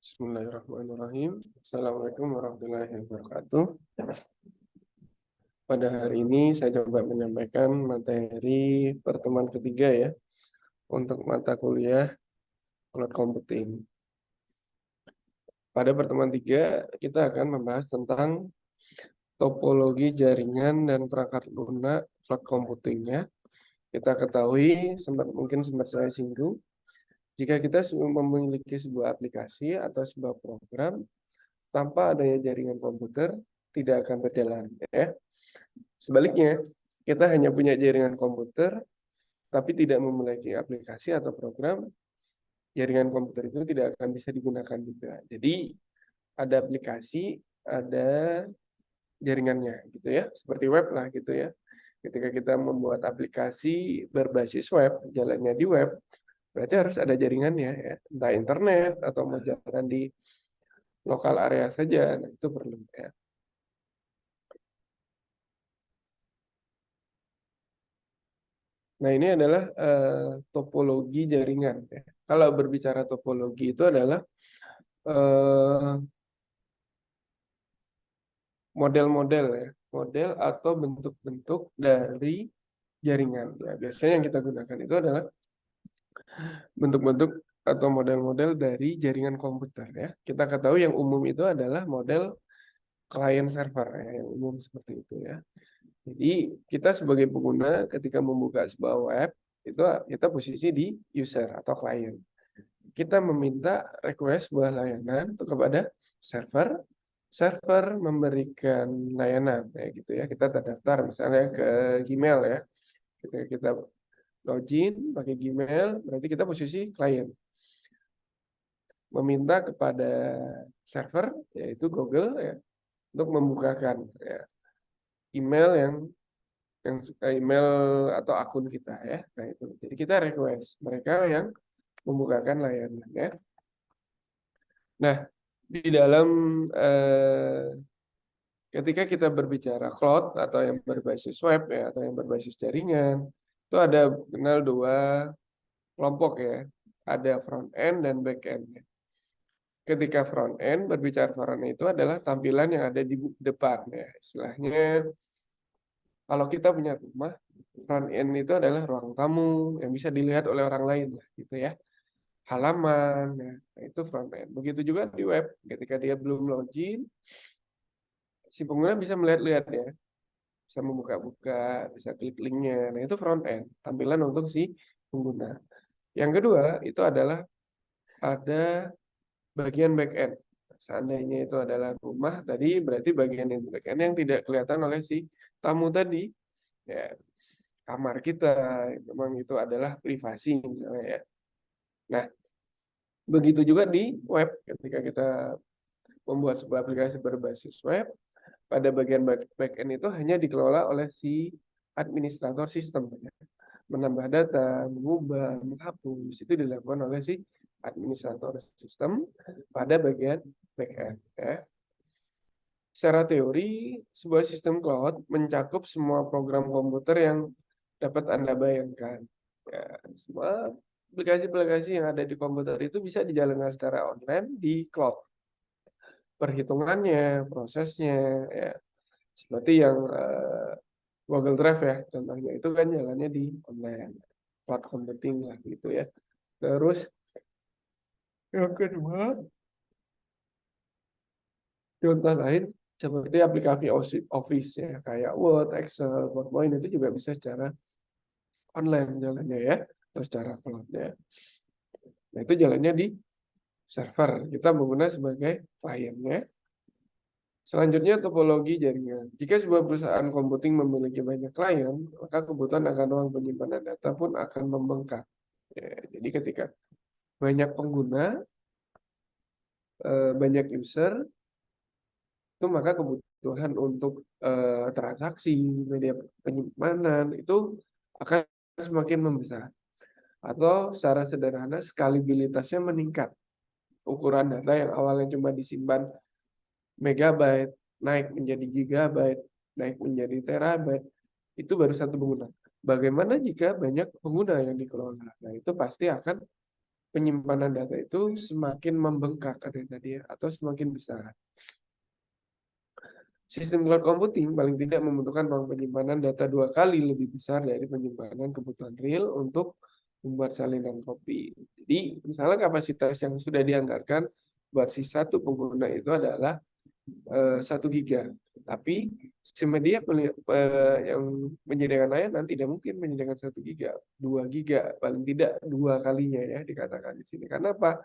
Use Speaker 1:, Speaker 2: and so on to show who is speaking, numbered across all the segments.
Speaker 1: Bismillahirrahmanirrahim. Assalamualaikum warahmatullahi wabarakatuh. Pada hari ini saya coba menyampaikan materi pertemuan ketiga ya untuk mata kuliah cloud computing. Pada pertemuan 3 kita akan membahas tentang topologi jaringan dan perangkat lunak cloud computing ya. Kita ketahui mungkin sempat saya singgung, jika kita memiliki sebuah aplikasi atau sebuah program tanpa adanya jaringan komputer tidak akan berjalan ya. Sebaliknya, kita hanya punya jaringan komputer tapi tidak memiliki aplikasi atau program, jaringan komputer itu tidak akan bisa digunakan juga. Jadi ada aplikasi, ada jaringannya gitu ya, seperti web lah gitu ya. Ketika kita membuat aplikasi berbasis web, jalannya di web, berarti harus ada jaringannya ya, entah internet atau mau jalan di lokal area saja, nah itu perlu ya. Nah, ini adalah topologi jaringan ya. Kalau berbicara topologi itu adalah model-model ya, model atau bentuk-bentuk dari jaringan. Ya, biasanya yang kita gunakan itu adalah bentuk-bentuk atau model-model dari jaringan komputer ya. Kita ketahui yang umum itu adalah model client server ya, yang umum seperti itu ya. Jadi kita sebagai pengguna ketika membuka sebuah web itu kita posisi di user atau client. Kita meminta request sebuah layanan itu kepada server, server memberikan layanan kayak gitu ya. Kita terdaftar misalnya ke Gmail ya. Ketika kita login pakai Gmail, berarti kita posisi klien. Meminta kepada server yaitu Google ya untuk membukakan ya, email yang email atau akun kita ya. Nah itu. Jadi kita request mereka yang membukakan layanan ya. Nah, di dalam ketika kita berbicara cloud atau yang berbasis web ya atau yang berbasis jaringan, itu ada kenal dua kelompok ya. Ada front end dan back end. Ketika front end, berbicara front end itu adalah tampilan yang ada di depan ya. Istilahnya kalau kita punya rumah, front end itu adalah ruang tamu yang bisa dilihat oleh orang lain lah gitu ya. Halaman ya. Nah, itu front end. Begitu juga di web, ketika dia belum login, si pengguna bisa melihat-lihat ya, bisa membuka-buka, bisa klik linknya. Nah itu front end, tampilan untuk si pengguna. Yang kedua itu adalah ada bagian back end. Seandainya itu adalah rumah tadi, berarti bagian yang back end yang tidak kelihatan oleh si tamu tadi. Ya, kamar kita, memang itu adalah privasi misalnya ya. Nah, begitu juga di web, ketika kita membuat sebuah aplikasi berbasis web, pada bagian back end itu hanya dikelola oleh si administrator sistem. Menambah data, mengubah, menghapus, itu dilakukan oleh si administrator sistem pada bagian back end. Ya. Secara teori, sebuah sistem cloud mencakup semua program komputer yang dapat Anda bayangkan. Ya, semua aplikasi-aplikasi yang ada di komputer itu bisa dijalankan secara online di cloud. Perhitungannya, prosesnya, ya seperti yang Google Drive ya, contohnya itu kan jalannya di online, cloud computing lah gitu ya. Terus yang kedua, contoh lain seperti aplikasi Office ya, kayak Word, Excel, PowerPoint itu juga bisa secara online jalannya ya, atau secara cloud ya. Nah itu jalannya di server, kita menggunakan sebagai kliennya. Selanjutnya topologi jaringan. Jika sebuah perusahaan computing memiliki banyak klien, maka kebutuhan akan ruang penyimpanan data pun akan membengkak. Ya, jadi ketika banyak pengguna, banyak user, itu maka kebutuhan untuk transaksi, media penyimpanan itu akan semakin membesar. Atau secara sederhana, skalibilitasnya meningkat. Ukuran data yang awalnya cuma disimpan megabyte, naik menjadi gigabyte, naik menjadi terabyte, itu baru satu pengguna. Bagaimana jika banyak pengguna yang dikelola? Nah, itu pasti akan penyimpanan data itu semakin membengkak katanya tadi ya, atau semakin besar. Sistem cloud computing paling tidak membutuhkan ruang penyimpanan data 2 kali lebih besar dari penyimpanan kebutuhan real untuk membuat salinan kopi. Jadi, misalnya kapasitas yang sudah dianggarkan buat si satu pengguna itu adalah 1 giga. Tapi si media yang menyediakan layanan tidak mungkin menyediakan 1 giga, 2 giga, paling tidak 2 kalinya ya dikatakan di sini. Karena apa?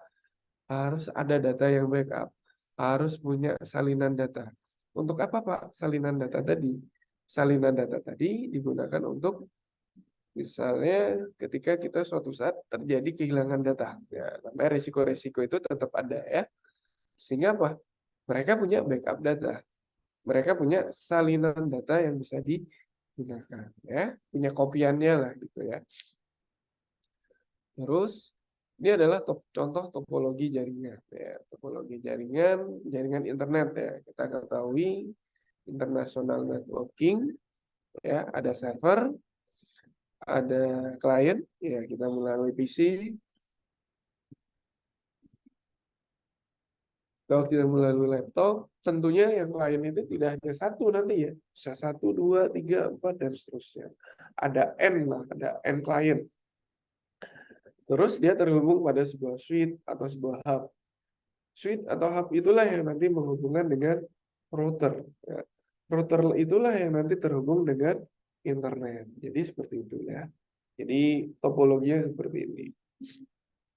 Speaker 1: Harus ada data yang backup, harus punya salinan data. Untuk apa Pak salinan data tadi? Salinan data tadi digunakan untuk misalnya ketika kita suatu saat terjadi kehilangan data. Ya, namanya risiko-risiko itu tetap ada ya. Sehingga apa? Mereka punya backup data. Mereka punya salinan data yang bisa digunakan ya, punya kopiannya lah gitu ya. Terus ini adalah contoh topologi jaringan ya, topologi jaringan internet ya. Kita ketahui international networking ya, ada server, ada klien ya, kita melalui PC. Kalau kita melalui laptop, tentunya yang lain itu tidak hanya satu nanti ya, bisa 1, 2, 3, 4 dan seterusnya. Ada N lah, ada N klien. Terus dia terhubung pada sebuah switch atau sebuah hub. Switch atau hub itulah yang nanti menghubungkan dengan router. Ya. Router itulah yang nanti terhubung dengan internet. Jadi seperti itu ya. Jadi topologinya seperti ini.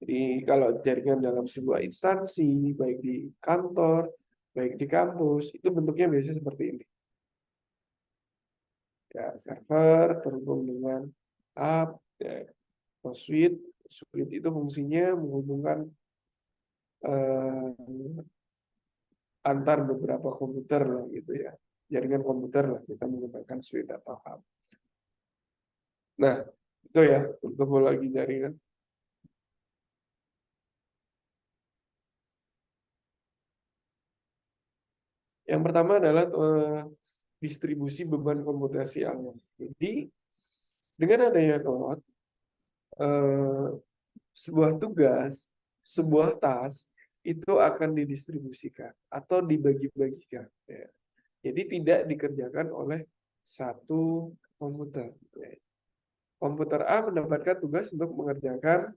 Speaker 1: Jadi kalau jaringan dalam sebuah instansi, baik di kantor, baik di kampus, itu bentuknya biasanya seperti ini. Ya, server terhubung dengan hub, ya, atau switch. Switch itu fungsinya menghubungkan antar beberapa komputer lah gitu ya, jaringan komputer lah kita menggunakan switch atau hub. Nah itu ya untuk topologi jaringan. Yang pertama adalah distribusi beban komputasi awal. Jadi dengan adanya cloud, sebuah tugas, sebuah task itu akan didistribusikan atau dibagi-bagikan. Ya. Jadi tidak dikerjakan oleh satu komputer. Ya. Komputer A mendapatkan tugas untuk mengerjakan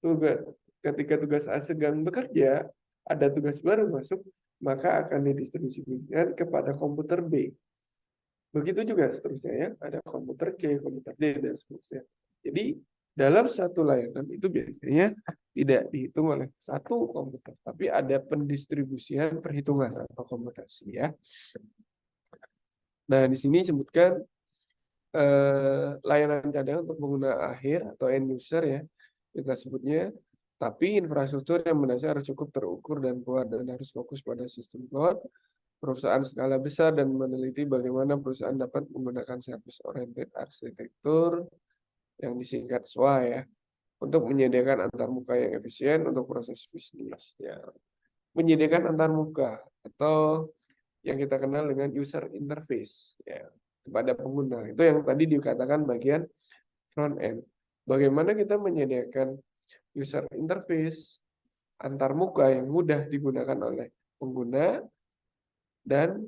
Speaker 1: tugas. Ketika tugas A sedang bekerja, ada tugas baru masuk, maka akan didistribusikan kepada komputer B. Begitu juga seterusnya ya, ada komputer C, komputer D, dan seterusnya. Jadi dalam satu layanan itu biasanya tidak dihitung oleh satu komputer, tapi ada pendistribusian perhitungan atau komputasi ya. Nah, di sini disebutkan layanan cadangan untuk pengguna akhir atau end user ya, kita sebutnya. Tapi infrastruktur yang mendasar harus cukup terukur dan kuat dan harus fokus pada sistem cloud, perusahaan skala besar dan meneliti bagaimana perusahaan dapat menggunakan service oriented arsitektur yang disingkat SWA ya, untuk menyediakan antarmuka yang efisien untuk proses bisnis ya. Menyediakan antarmuka atau yang kita kenal dengan user interface ya kepada pengguna. Itu yang tadi dikatakan bagian front end. Bagaimana kita menyediakan user interface antarmuka yang mudah digunakan oleh pengguna dan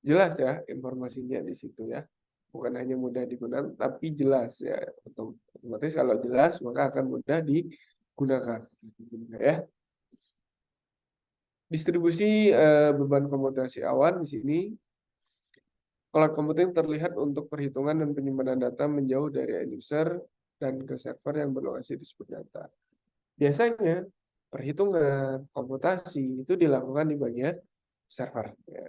Speaker 1: jelas ya informasinya di situ ya. Bukan hanya mudah digunakan, tapi jelas ya. Otomatis kalau jelas maka akan mudah digunakan. Ya. Distribusi beban komputasi awan di sini. Cloud computing terlihat untuk perhitungan dan penyimpanan data menjauh dari end user dan ke server yang berlokasi di sebuah data. Biasanya perhitungan, komputasi itu dilakukan di bagian server. Ya.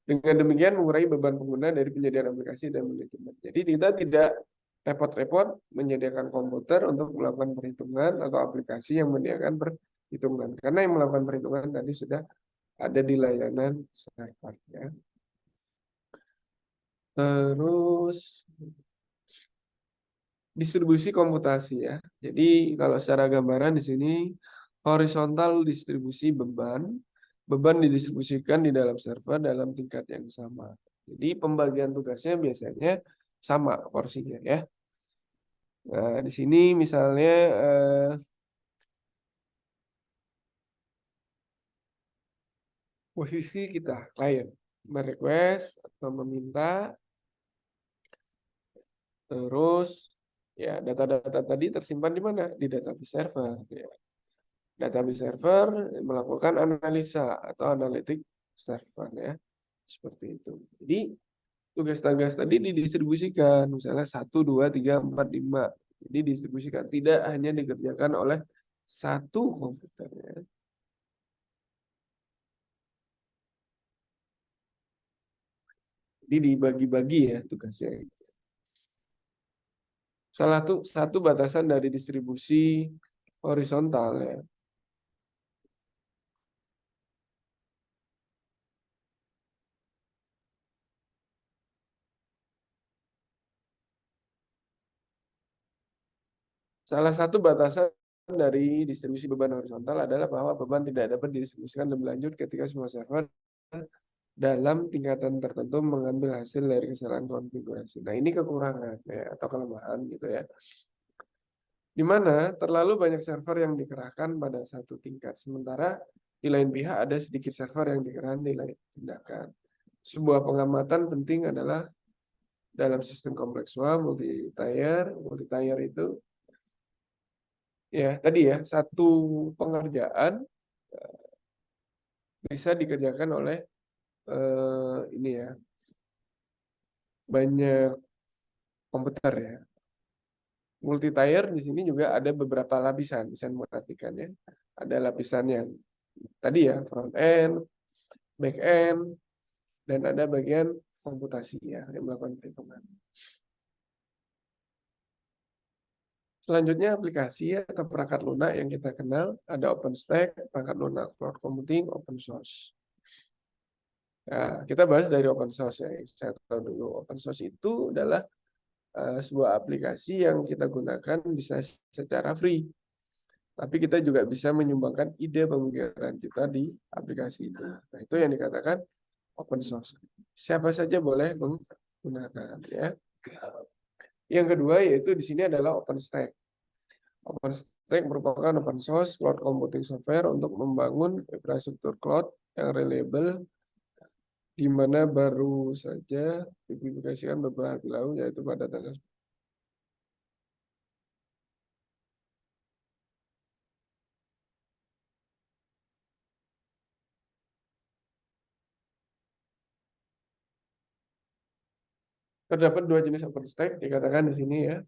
Speaker 1: Dengan demikian mengurangi beban pengguna dari penyediaan aplikasi dan manajemen. Jadi kita tidak repot-repot menyediakan komputer untuk melakukan perhitungan atau aplikasi yang menyediakan perhitungan. Karena yang melakukan perhitungan tadi sudah ada di layanan server. Ya. Terus distribusi komputasi ya. Jadi kalau secara gambaran di sini horizontal distribusi beban didistribusikan di dalam server dalam tingkat yang sama. Jadi pembagian tugasnya biasanya sama porsinya ya. Nah, di sini misalnya posisi kita, klien, merequest atau meminta, terus ya data-data tadi tersimpan di mana? Di database server. Ya. Database server melakukan analisa atau analitik server ya, seperti itu. Jadi tugas-tugas tadi didistribusikan, misalnya 1, 2, 3, 4, 5. Jadi didistribusikan, tidak hanya dikerjakan oleh satu komputer ya. Jadi dibagi-bagi ya tugasnya. Satu batasan dari distribusi horizontal ya. Salah satu batasan dari distribusi beban horizontal adalah bahwa beban tidak dapat didistribusikan lebih lanjut ketika semua server dalam tingkatan tertentu mengambil hasil dari kesalahan konfigurasi. Nah, ini kekurangan ya, atau kelemahan gitu ya. Di mana terlalu banyak server yang dikerahkan pada satu tingkat. Sementara di lain pihak ada sedikit server yang dikerahkan di lain tindakan. Sebuah pengamatan penting adalah dalam sistem kompleks WA multi-tier itu ya tadi ya satu pengerjaan bisa dikerjakan oleh ini ya banyak komputer ya. Multi-tier di sini juga ada beberapa lapisan, bisa mengartikan ya. Ada lapisan yang tadi ya front end, back end, dan ada bagian komputasi ya yang melakukan perhitungan. Selanjutnya aplikasi atau perangkat lunak yang kita kenal ada OpenStack, perangkat lunak cloud computing, open source. Nah, kita bahas dari open source ya. Saya tahu dulu open source itu adalah sebuah aplikasi yang kita gunakan bisa secara free. Tapi kita juga bisa menyumbangkan ide pemikiran kita di aplikasi itu. Nah, itu yang dikatakan open source. Siapa saja boleh menggunakan ya. Yang kedua yaitu di sini adalah OpenStack. OpenStack merupakan open source cloud computing software untuk membangun infrastruktur cloud yang reliable di mana baru saja dipublikasikan beberapa hari lalu yaitu pada tanggal. Terdapat dua jenis OpenStack dikatakan di sini ya.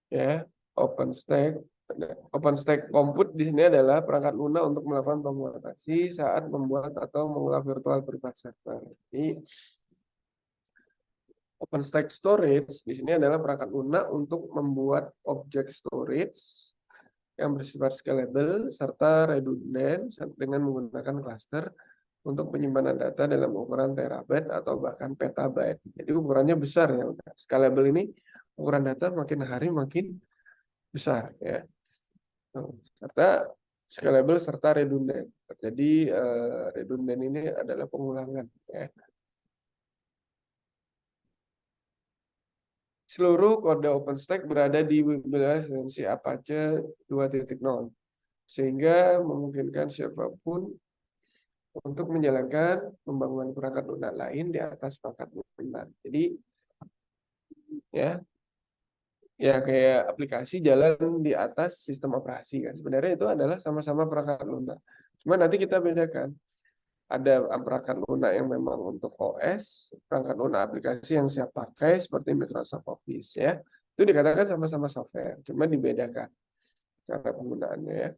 Speaker 1: Ya, OpenStack. OpenStack Compute di sini adalah perangkat lunak untuk melakukan konvertasi saat membuat atau mengolah virtual private server. Jadi OpenStack Storage di sini adalah perangkat lunak untuk membuat objek storage yang bersifat scalable serta redundant dengan menggunakan cluster untuk penyimpanan data dalam ukuran terabyte atau bahkan petabyte. Jadi ukurannya besar ya. Scalable ini ukuran data makin hari makin besar ya. Serta scalable serta redundant. Jadi redundant ini adalah pengulangan ya. Seluruh kode OpenStack berada di wilayah lisensi Apache 2.0 sehingga memungkinkan siapapun untuk menjalankan pembangunan perangkat lunak lain di atas perangkat lunak. Jadi ya ya kayak aplikasi jalan di atas sistem operasi kan. Sebenarnya itu adalah sama-sama perangkat lunak. Cuma nanti kita bedakan. Ada perangkat lunak yang memang untuk OS, perangkat lunak aplikasi yang siap pakai seperti Microsoft Office ya. Itu dikatakan sama-sama software, cuma dibedakan cara penggunaannya ya.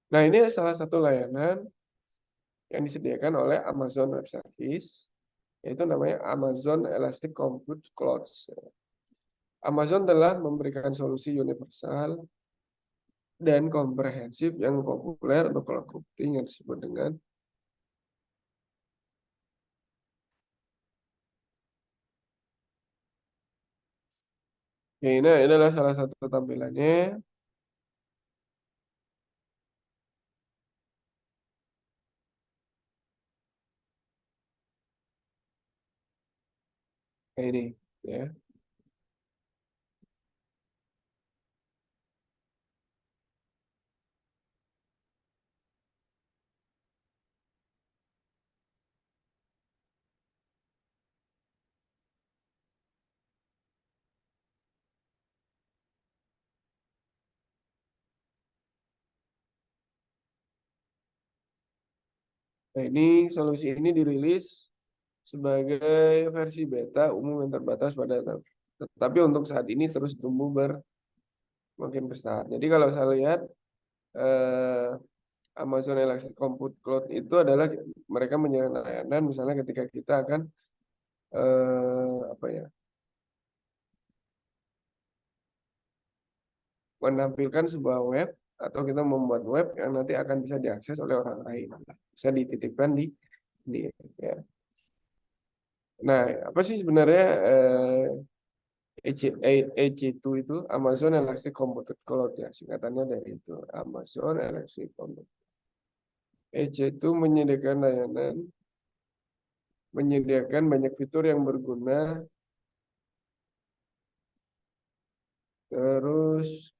Speaker 1: Nah, ini salah satu layanan yang disediakan oleh Amazon Web Service, yaitu namanya Amazon Elastic Compute Cloud. Amazon telah memberikan solusi universal dan komprehensif yang populer untuk cloud computing yang disebut dengan ya, ini adalah salah satu tampilannya. ini ya. Nah, ini solusi ini dirilis sebagai versi beta umum yang terbatas tetapi untuk saat ini terus tumbuh makin besar. Jadi kalau saya lihat eh, Amazon Elastic Compute Cloud itu adalah mereka menyediakan layanan misalnya ketika kita akan apa ya, menampilkan sebuah web atau kita membuat web yang nanti akan bisa diakses oleh orang lain, bisa dititipkan di ya. Nah, apa sih sebenarnya EC2 itu Amazon Elastic Compute Cloud ya, singkatannya dari itu Amazon Elastic Compute. EC2 menyediakan banyak fitur yang berguna, terus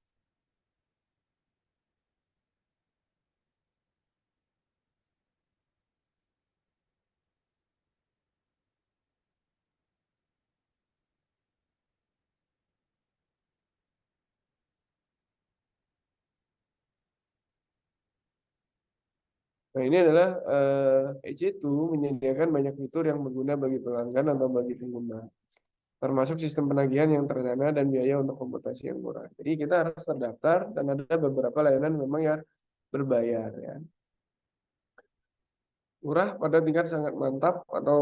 Speaker 1: nah ini adalah EC2 menyediakan banyak fitur yang berguna bagi pelanggan atau bagi pengguna, termasuk sistem penagihan yang terdana dan biaya untuk komputasi yang murah. Jadi kita harus terdaftar dan ada beberapa layanan memang yang berbayar ya. Murah pada tingkat sangat mantap atau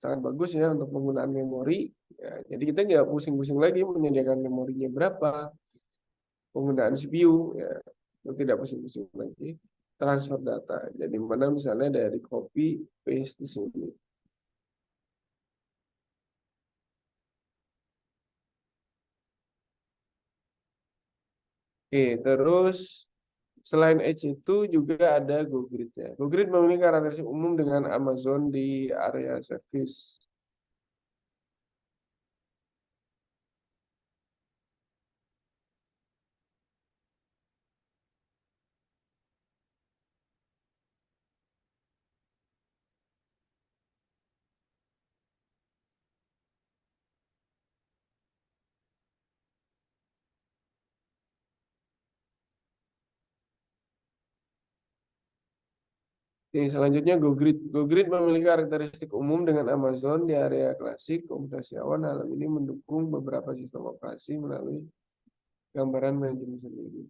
Speaker 1: sangat bagus ya untuk penggunaan memori. Ya, jadi kita nggak pusing-pusing lagi menyediakan memorinya berapa, penggunaan CPU ya, itu tidak pusing-pusing lagi. Transfer data. Jadi mana misalnya dari copy paste di sini. Oke, terus selain Edge itu juga ada GoGrid ya. GoGrid memiliki karakteristik umum dengan Amazon di area service. Oke, selanjutnya GoGrid. GoGrid memiliki karakteristik umum dengan Amazon di area klasik komputasi awan. Hal ini mendukung beberapa sistem operasi melalui gambaran manajemen sendiri.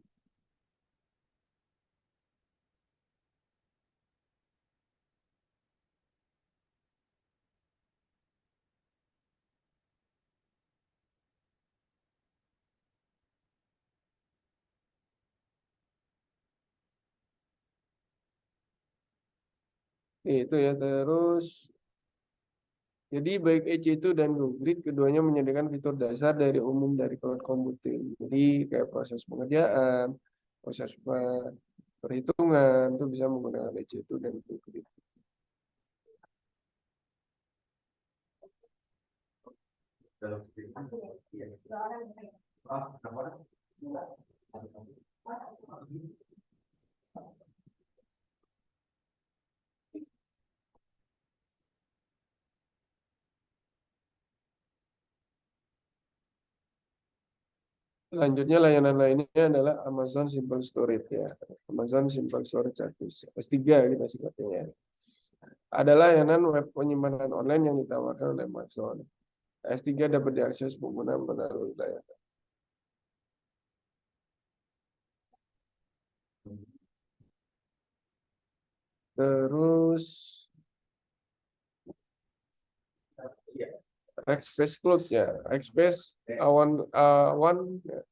Speaker 1: Oke, itu ya. Terus, jadi baik EC2 dan GoGrid, keduanya menyediakan fitur dasar dari umum dari cloud computing. Jadi kayak proses pengerjaan, proses perhitungan, itu bisa menggunakan EC2 dan GoGrid. Selanjutnya layanan lainnya adalah Amazon Simple Storage ya. Amazon Simple Storage Service. S3 kita sebutnya. Adalah layanan web penyimpanan online yang ditawarkan oleh Amazon. S3 dapat diakses pengguna melalui layanan. Terus Rackspace Cloud ya. Rackspace awan ya,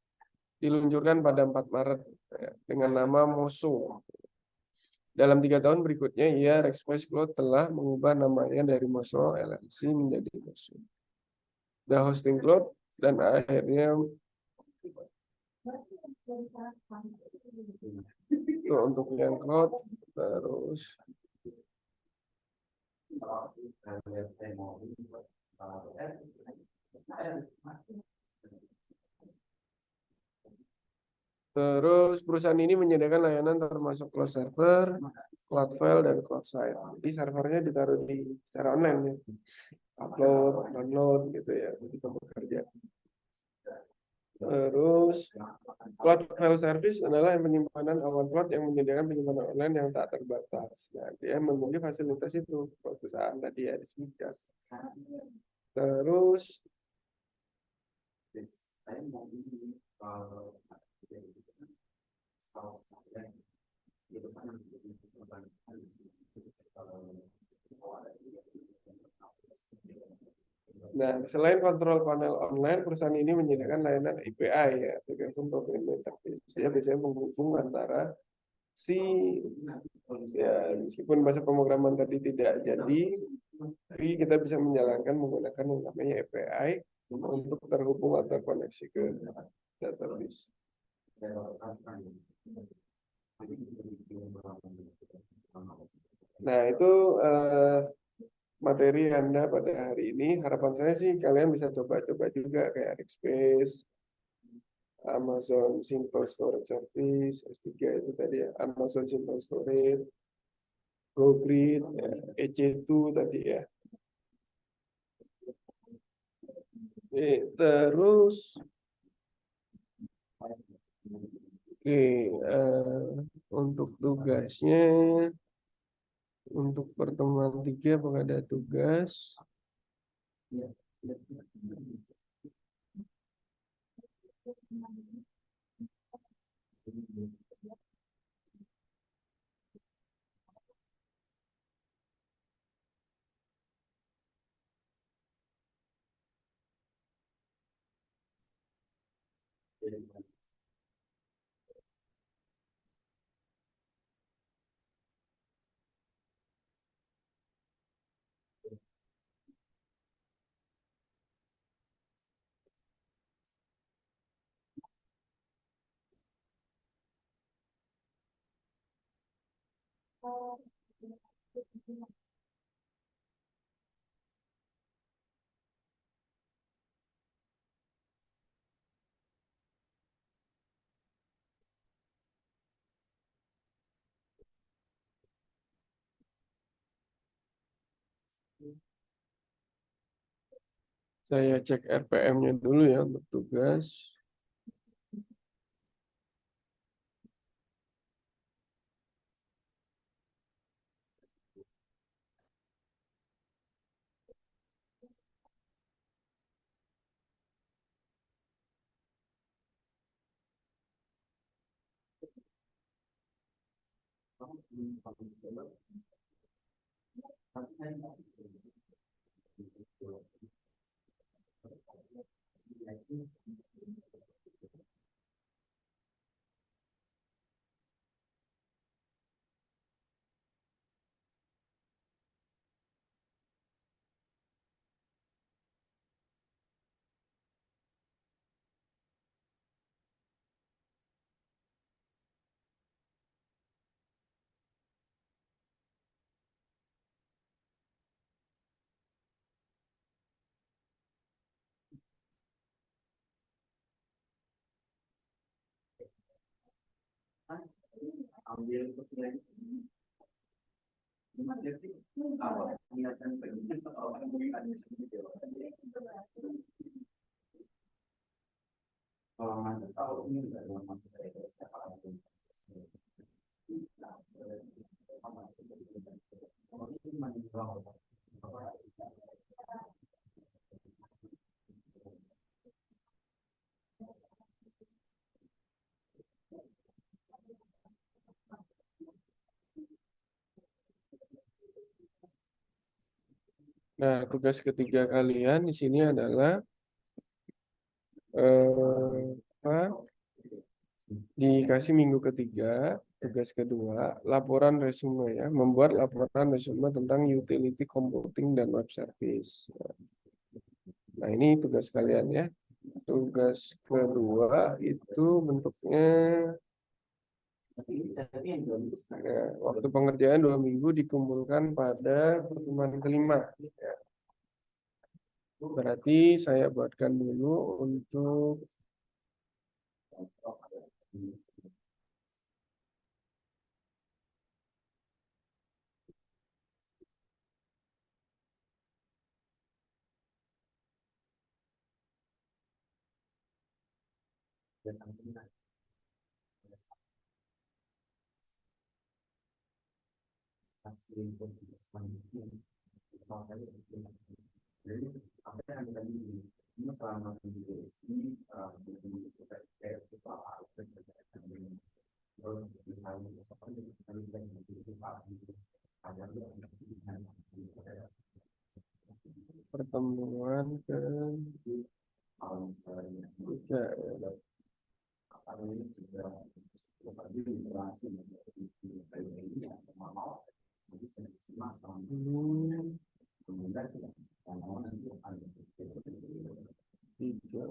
Speaker 1: diluncurkan pada 4 Maret ya, dengan nama Moso. Dalam 3 tahun berikutnya, Rackspace Cloud telah mengubah namanya dari Moso LLC menjadi Moso. The Hosting Cloud dan akhirnya itu untuk yang cloud terus Terus perusahaan ini menyediakan layanan termasuk cloud server, cloud file, dan cloud site. Jadi servernya ditaruh di secara online ya. Upload, download gitu ya, ketika bekerja. Terus cloud file service adalah penyimpanan awan cloud yang menyediakan penyimpanan online yang tak terbatas. Nah, dia memiliki fasilitas itu perusahaan tadi ya disebutkan. Terus nah, selain kontrol panel online, perusahaan ini menyediakan layanan API ya, Application Programming Interface. Ya, biasanya menghubung antara si ya meskipun bahasa pemrograman tadi tidak jadi, tapi kita bisa menjalankan menggunakan yang namanya API untuk terhubung atau koneksi ke database. Nah, itu materi Anda pada hari ini. Harapan saya sih kalian bisa coba-coba juga kayak Rackspace, Amazon Simple Storage Service, S3 itu tadi ya, Amazon Simple Storage, GoGrid, ya, EC2 tadi ya. Terus, untuk tugasnya, untuk pertemuan 3 apakah ada tugas? Saya cek RPM-nya dulu ya untuk tugas. Nah, tugas ketiga kalian di sini adalah apa? Dikasih minggu ketiga, tugas kedua, laporan resume ya, membuat laporan resume tentang utility computing dan web service. Nah, ini tugas kalian ya. Tugas kedua itu bentuknya waktu pengerjaan 2 minggu dikumpulkan pada pertemuan kelima. Ya. Berarti saya buatkan dulu untuk Pertemuan ke tiga ya. Tiga.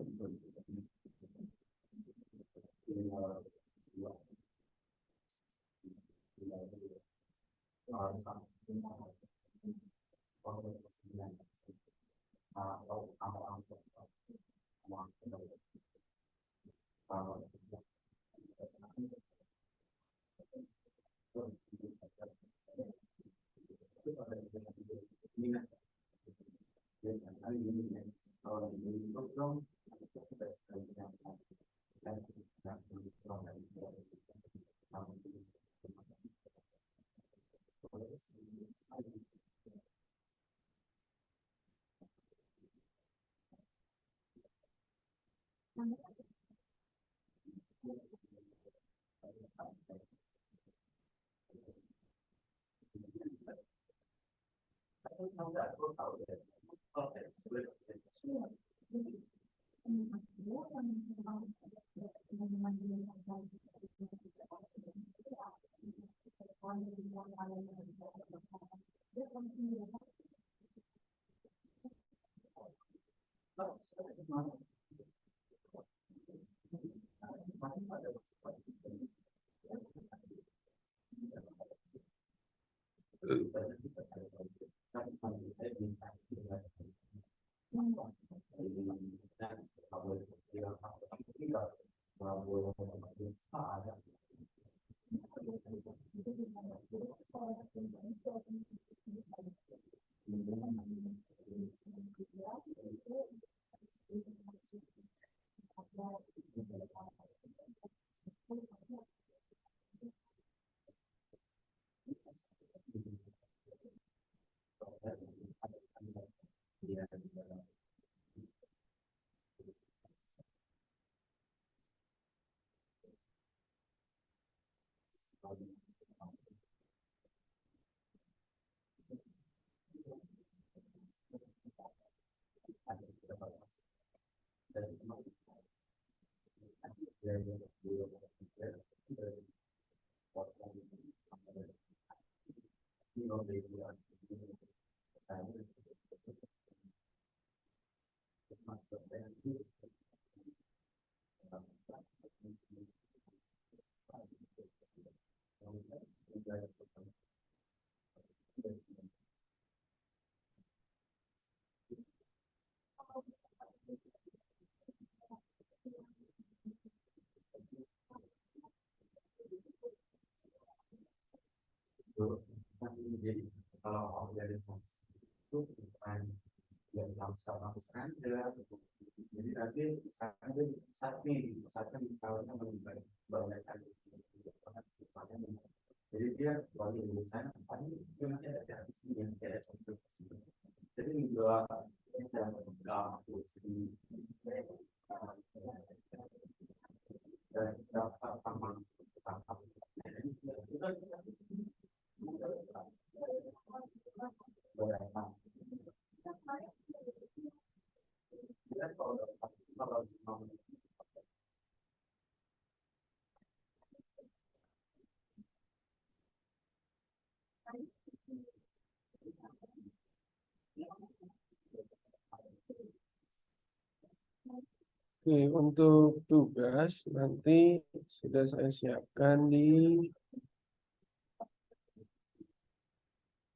Speaker 1: Oke, untuk tugas nanti sudah saya siapkan di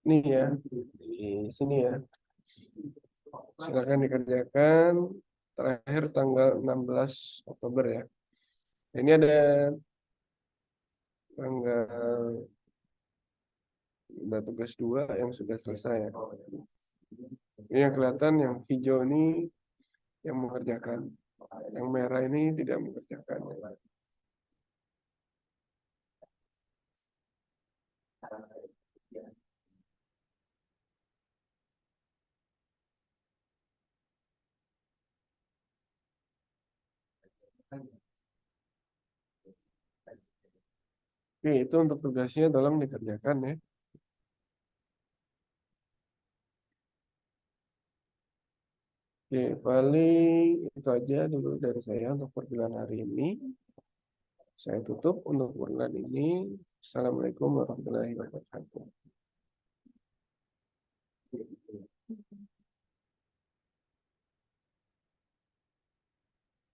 Speaker 1: ini ya, di sini ya. Silakan dikerjakan terakhir tanggal 16 Oktober ya. Ini ada tanggal ada tugas 2 yang sudah selesai ya. Ini yang kelihatan yang hijau ini yang mengerjakan. Yang merah ini tidak mengerjakan. Oke, itu untuk tugasnya tolong dikerjakan ya. Oke, paling itu aja dulu dari saya untuk perkuliahan hari ini. Saya tutup untuk perkuliahan ini. Assalamualaikum warahmatullahi wabarakatuh.